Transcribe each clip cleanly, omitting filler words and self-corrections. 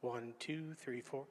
1, 2, 3, 4.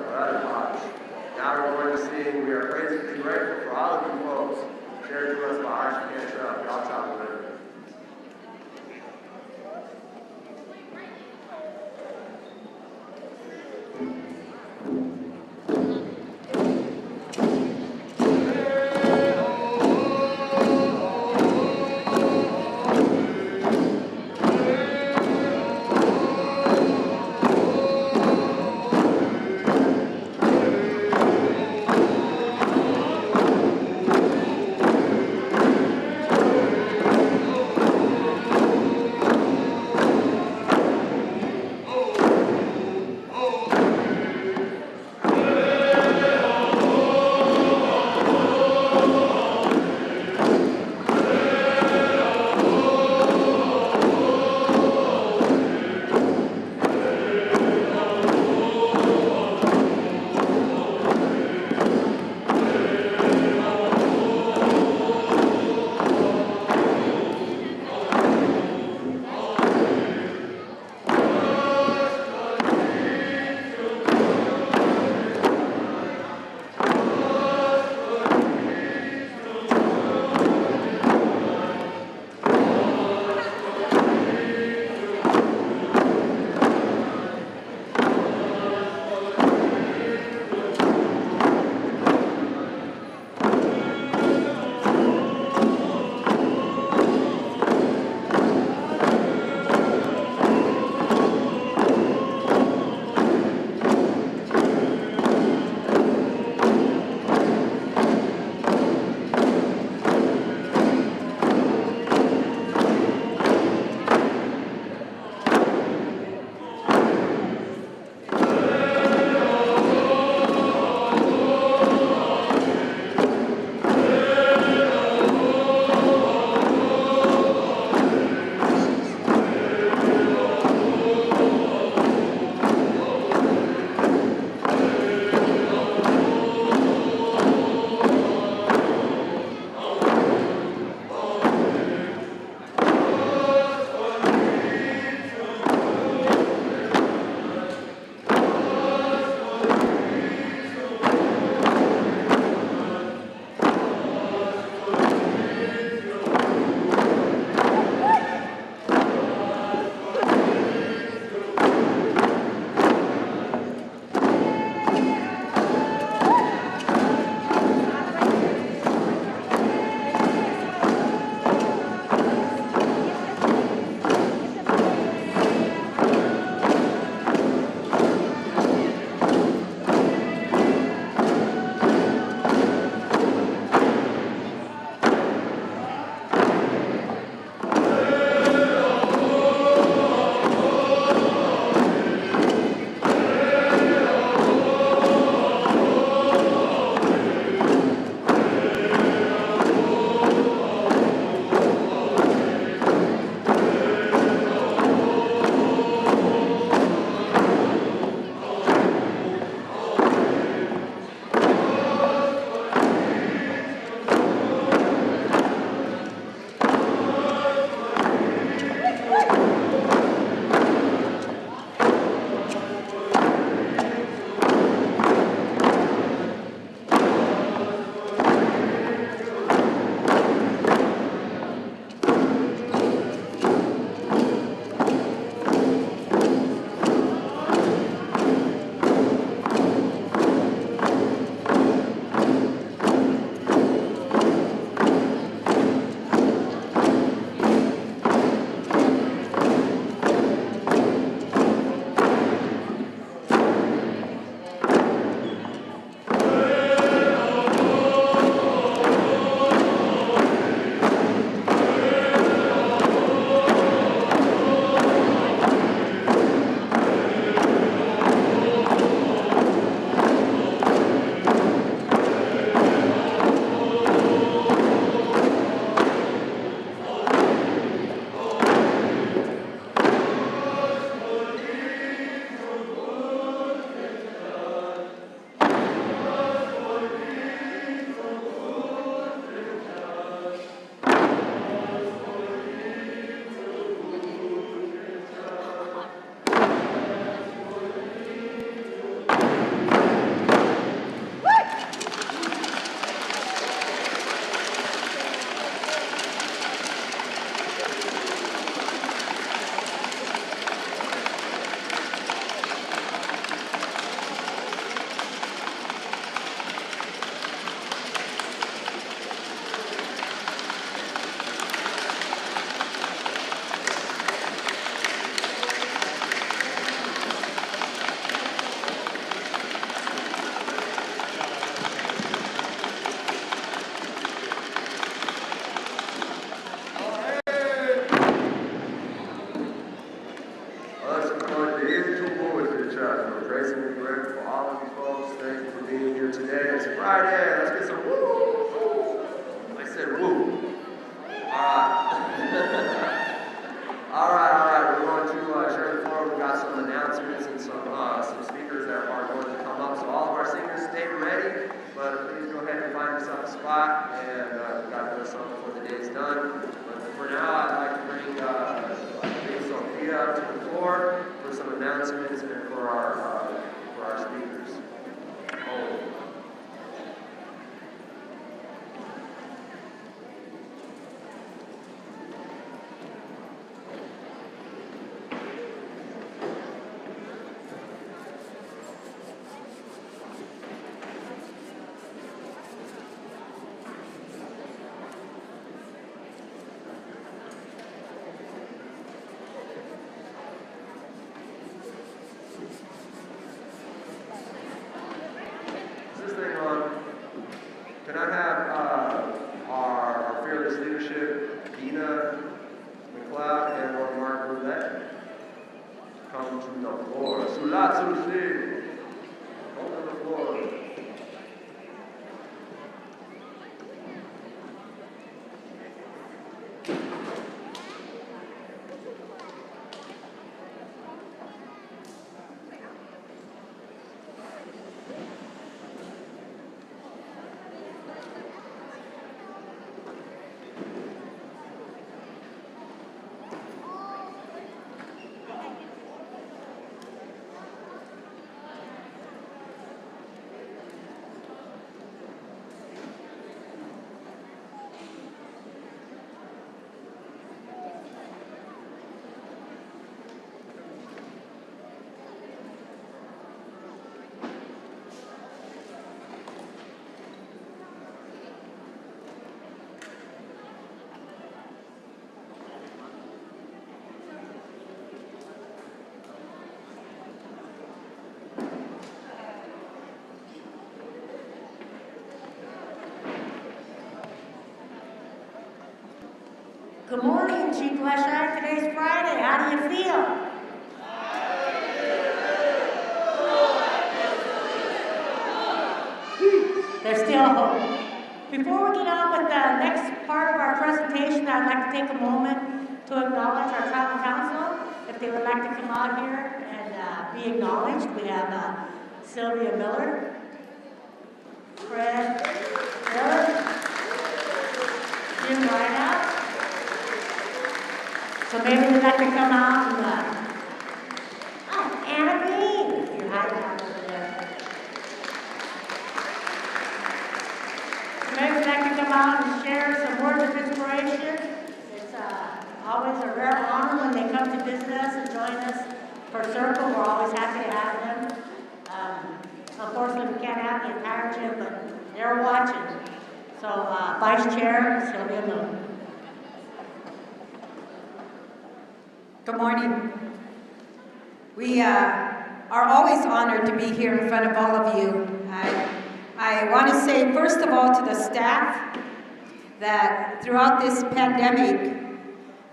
forever much. Now we're going to sing, we are praising and grateful for all of you folks shared to us by Archie Cantrell. Y'all travel with it. It's Friday. Let's get some woo. I said woo. All right. We're going to share the floor. We've got some announcements and some speakers that are going to come up. So all of our singers, stay ready. But please go ahead and find yourself a spot. And we've got to do something before the day's done. But for now, I'd like to bring Sophia up to the floor for some announcements and for our speakers. Oh. Can I have our fearless leadership, Binah McCloud and Mark Roulette, come to the floor. Sulat Susi, come to the floor. Good morning, Chief Leshire. Today's Friday. How do you feel? There's still hope. Before we get on with the next part of our presentation, I'd like to take a moment to acknowledge our tribal council. If they would like to come out here and be acknowledged, we have Sylvia Miller, Fred Miller, Jim Reinhardt. So maybe they'd like to come out and, Anna Green, you're hiding out over there. So maybe they'd like to come out and share some words of inspiration. It's always a rare honor when they come to visit us and join us for Circle. We're always happy to have them. Unfortunately, we can't have the entire gym, but they're watching. So, Vice Chair Sylvia Miller. Good morning. We are always honored to be here in front of all of you. I want to say, first of all, to the staff that throughout this pandemic,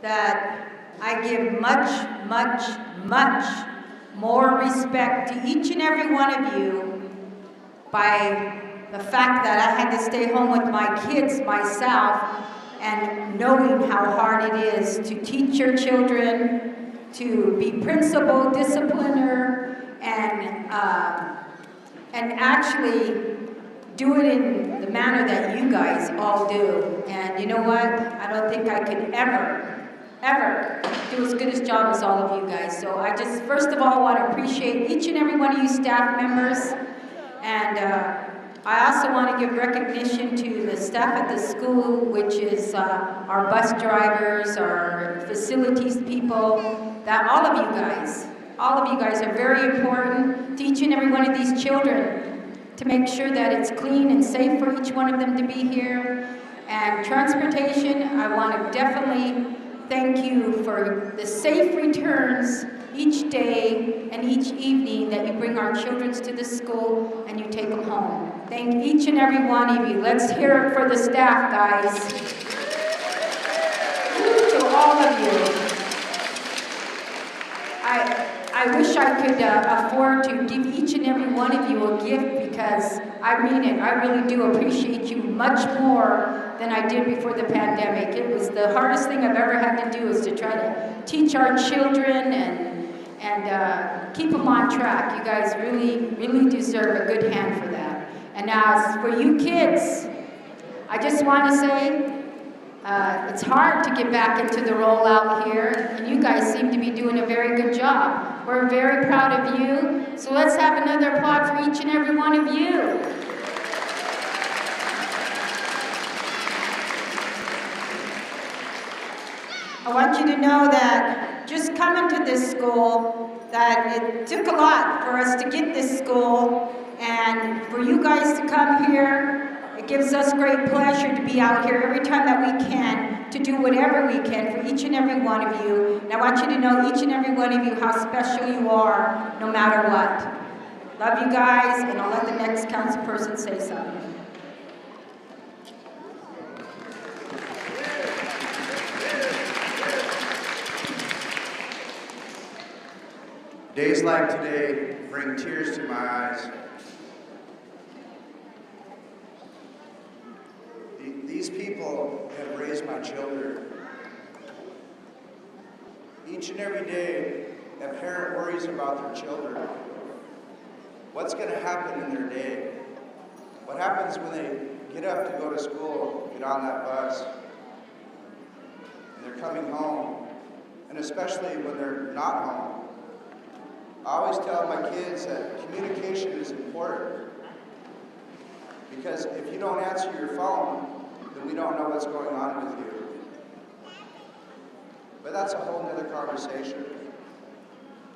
that I give much more respect to each and every one of you by the fact that I had to stay home with my kids myself, and knowing how hard it is to teach your children, to be principal, discipliner, and actually do it in the manner that you guys all do. And you know what? I don't think I could ever do as good a job as all of you guys. So I just, first of all, want to appreciate each and every one of you staff members. And I also want to give recognition to the staff at the school, which is our bus drivers, our facilities people, that all of you guys are very important to each and every one of these children to make sure that it's clean and safe for each one of them to be here. And transportation, I want to definitely thank you for the safe returns each day and each evening that you bring our children to the school and you take them home. Thank each and every one of you. Let's hear it for the staff, guys. To all of you. I wish I could afford to give each and every one of you a gift, because I mean it. I really do appreciate you much more than I did before the pandemic. It was the hardest thing I've ever had to do is to try to teach our children and keep them on track. You guys really, really deserve a good hand for that. And now, as for you kids, I just want to say, it's hard to get back into the rollout here, and you guys seem to be doing a very good job. We're very proud of you, so let's have another applaud for each and every one of you. I want you to know that just coming to this school, that it took a lot for us to get this school, and for you guys to come here, it gives us great pleasure to be out here every time that we can to do whatever we can for each and every one of you. And I want you to know, each and every one of you, how special you are, no matter what. Love you guys, and I'll let the next council person say something. Days like today bring tears to my eyes. These people have raised my children. Each and every day, a parent worries about their children. What's going to happen in their day? What happens when they get up to go to school, get on that bus, and they're coming home, and especially when they're not home? I always tell my kids that communication is important, because if you don't answer your phone, then we don't know what's going on with you. But that's a whole nother conversation.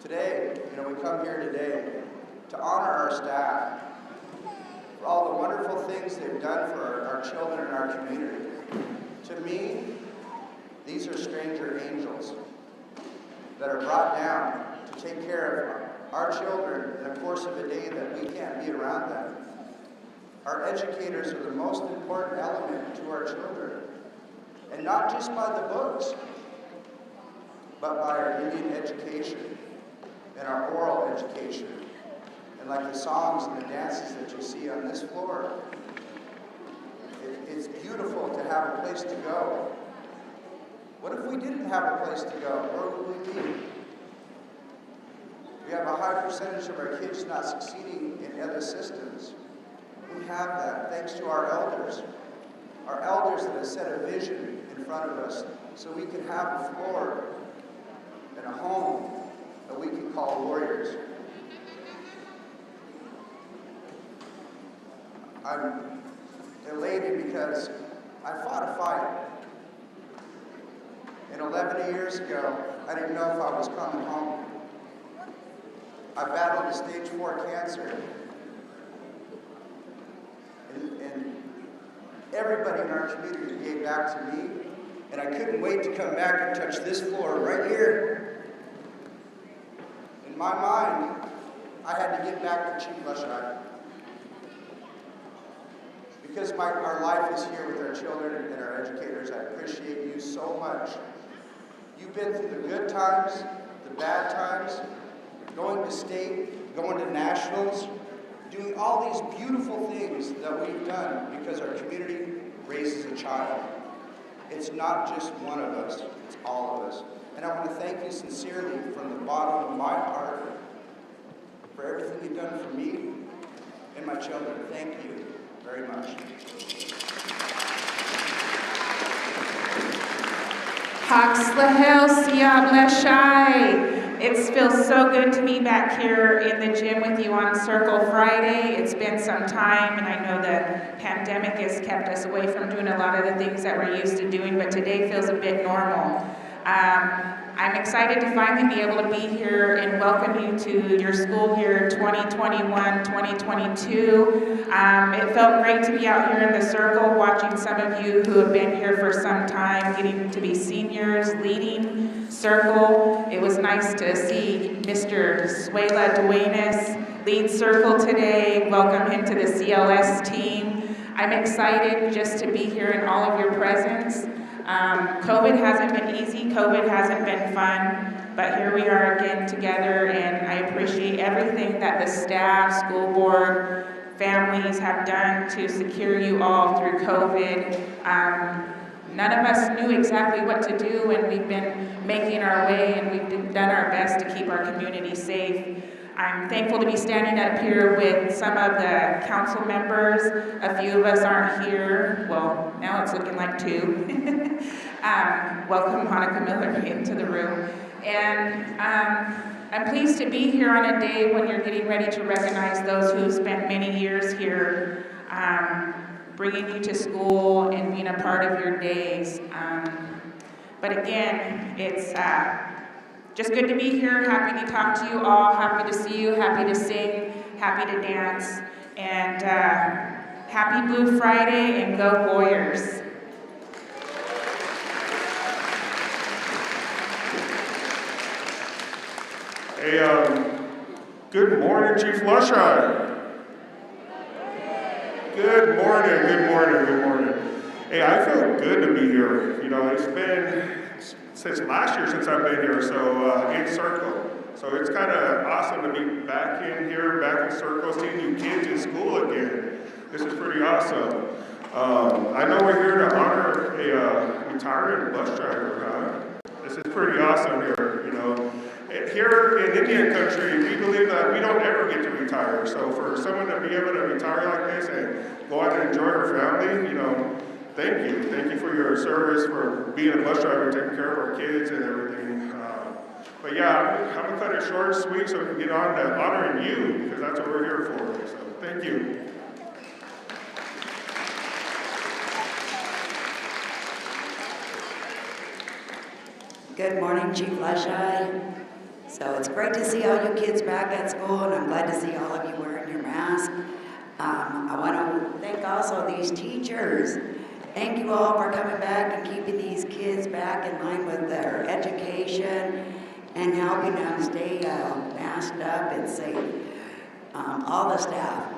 Today, we come here today to honor our staff for all the wonderful things they've done for our children and our community. To me, these are stranger angels that are brought down to take care of our children in the course of a day that we can't be around them. Our educators are the most important element to our children, and not just by the books, but by our Indian education and our oral education, and like the songs and the dances that you see on this floor. It's beautiful to have a place to go. What if we didn't have a place to go? Where would we be? We have a high percentage of our kids not succeeding in other systems. We have that thanks to our elders that have set a vision in front of us so we can have a floor and a home that we can call warriors. I'm elated because I fought a fight. And 11 years ago, I didn't know if I was coming home. I battled stage 4 cancer. And everybody in our community gave back to me, and I couldn't wait to come back and touch this floor right here. In my mind, I had to get back to Chief Lushai. Because our life is here with our children and our educators, I appreciate you so much. You've been through the good times, the bad times, going to state, going to nationals, doing all these beautiful things that we've done because our community raises a child. It's not just one of us, it's all of us. And I want to thank you sincerely from the bottom of my heart for everything you've done for me and my children. Thank you very much. Haxlahel Siab Leshai. It feels so good to be back here in the gym with you on Circle Friday. It's been some time, and I know the pandemic has kept us away from doing a lot of the things that we're used to doing, but today feels a bit normal. I'm excited to finally be able to be here and welcome you to your school year 2021-2022. It felt great to be out here in the circle, watching some of you who have been here for some time, getting to be seniors, leading circle. It was nice to see Mr. Suela Duenas lead circle today, welcome him to the CLS team. I'm excited just to be here in all of your presence. COVID hasn't been easy, COVID hasn't been fun, but here we are again together, and I appreciate everything that the staff, school board, families have done to secure you all through COVID. None of us knew exactly what to do, and we've been making our way, and we've done our best to keep our community safe. I'm thankful to be standing up here with some of the council members. A few of us aren't here. Well, now it's looking like two. Welcome Hanukkah Miller into the room. And I'm pleased to be here on a day when you're getting ready to recognize those who spent many years here, bringing you to school and being a part of your days. But again, it's just good to be here, happy to talk to you all, happy to see you, happy to sing, happy to dance, and happy Blue Friday and go Warriors. Hey, good morning, Chief Lushai. Good morning, good morning, good morning. Hey, I feel good to be here. You know, it's been since last year since I've been here, so in Circle. So it's kind of awesome to be back in here, back in Circle, seeing you kids in school again. This is pretty awesome. I know we're here to honor a retiring bus driver, huh? This is pretty awesome here, you know. Here in Indian country, we believe that we don't ever get to retire. So for someone to be able to retire like this and go out and enjoy her family, you know, thank you. Thank you for your service, for being a bus driver, taking care of our kids and everything. But yeah, I'm gonna cut it short and sweet so we can get on to honoring you, because that's what we're here for. So thank you. Good morning, Chief Lushai. So it's great to see all you kids back at school, and I'm glad to see all of you wearing your mask. I want to thank also these teachers. Thank you all for coming back and keeping these kids back in line with their education and helping them stay masked up and safe. All the staff.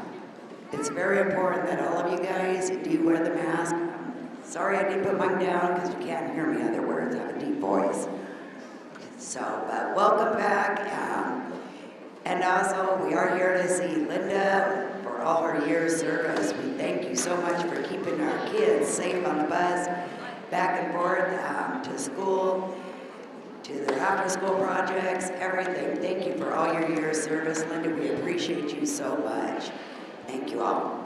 It's very important that all of you guys do wear the mask. Sorry I didn't put mine down because you can't hear me. Other words, I have a deep voice. So, but welcome back. And also, we are here to see Linda for all her years service. We thank you so much for keeping our kids safe on the bus, back and forth to school, to their after-school projects, everything. Thank you for all your years service, Linda. We appreciate you so much. Thank you all.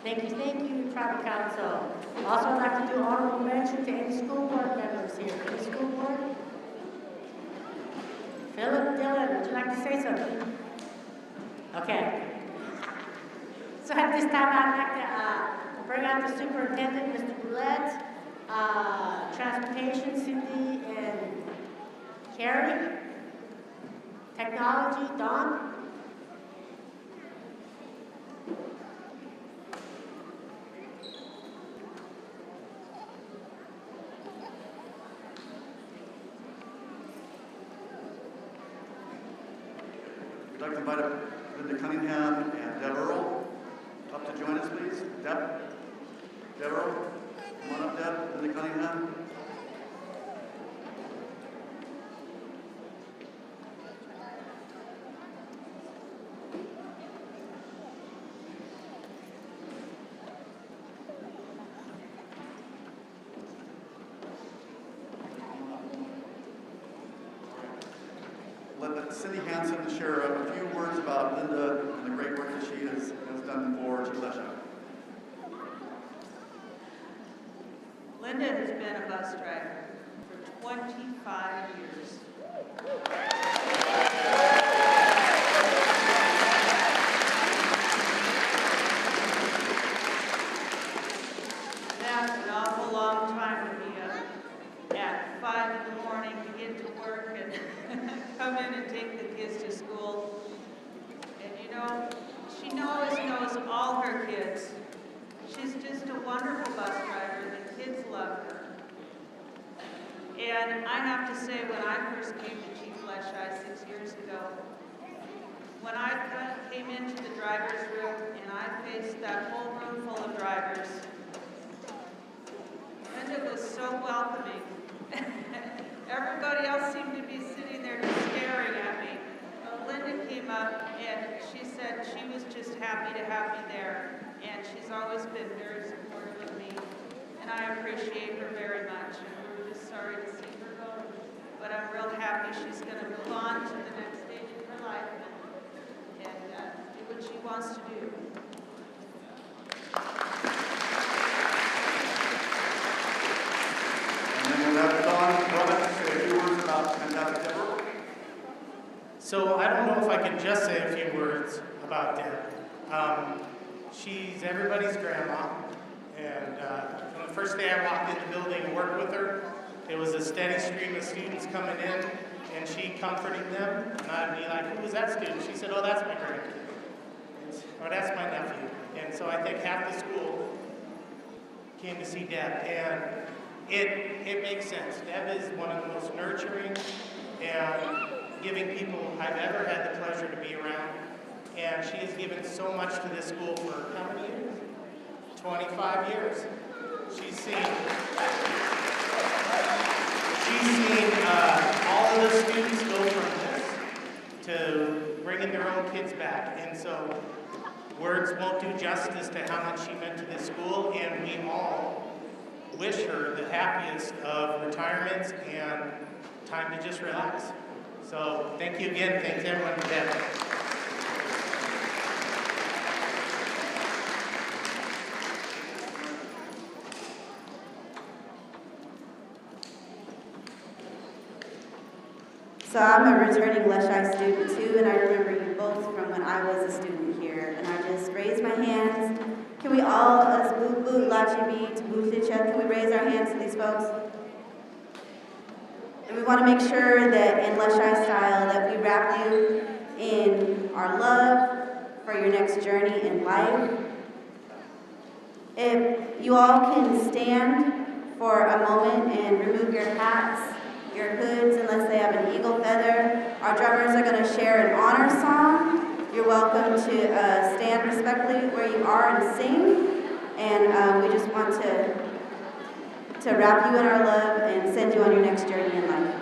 Thank you, Tribal Council. Also, I'd like to do honorable mention to any school board members here. Any school board? Philip Dillon, would you like to say something? Okay. So at this time, I'd like to bring out the superintendent, Mr. Boulette, transportation, Cindy and Carrie, technology, Don. I'd like to invite up Linda Cunningham and Deb Earl up to join us, please. Deb Earl, come on up, Deb. Linda Cunningham. Let Cindy Hansen share a few words about Linda and the great work that she has done for Chief Lushai. Linda has been a bus driver for 25 years. That's an awful long time to be up at 5 in the morning to get to work and come in and take the kids to school. And you know, she knows all her kids. She's just a wonderful bus driver. The kids love her. And I have to say, when I first came to Chief Lushai 6 years ago, when I came into the driver's room and I faced that whole room full of drivers, Linda was so welcoming. Everybody else seemed to be sitting there just staring at me. But Linda came up and she said she was just happy to have me there. And she's always been very supportive of me. And I appreciate her very much. And we're just sorry to see her go. But I'm real happy she's going to move on to the next stage of her life and do what she wants to do. And then we'll have Don Roberts say a few words about fantastic Deborah. So I don't know if I can just say a few words about Deb. She's everybody's grandma, and from the first day I walked in the building and worked with her, it was a steady stream of students coming in, and she comforting them, and I'd be like, who was that student? She said, oh, that's my grandkid, or that's my nephew. And so I think half the school came to see Deb, and it makes sense. Deb is one of the most nurturing and giving people I've ever had the pleasure to be around. And she has given so much to this school for how many years? 25 years. She's seen all of the students go from this to bringing their own kids back. And so words won't do justice to how much she meant to this school, and we all wish her the happiest of retirements and time to just relax. So thank you again. Thanks everyone for that. So I'm a returning Leshai student too, and I remember you both from when I was a student here. And I just raised my hands. Can we all, as boot boot lachi to boot can we raise our hands to these folks? And we want to make sure that in Leshai style that we wrap you in our love for your next journey in life. If you all can stand for a moment and remove your hats, your hoods, unless they have an eagle feather. Our drummers are going to share an honor song. You're welcome to stand respectfully where you are and sing. And we just want to wrap you in our love and send you on your next journey in life.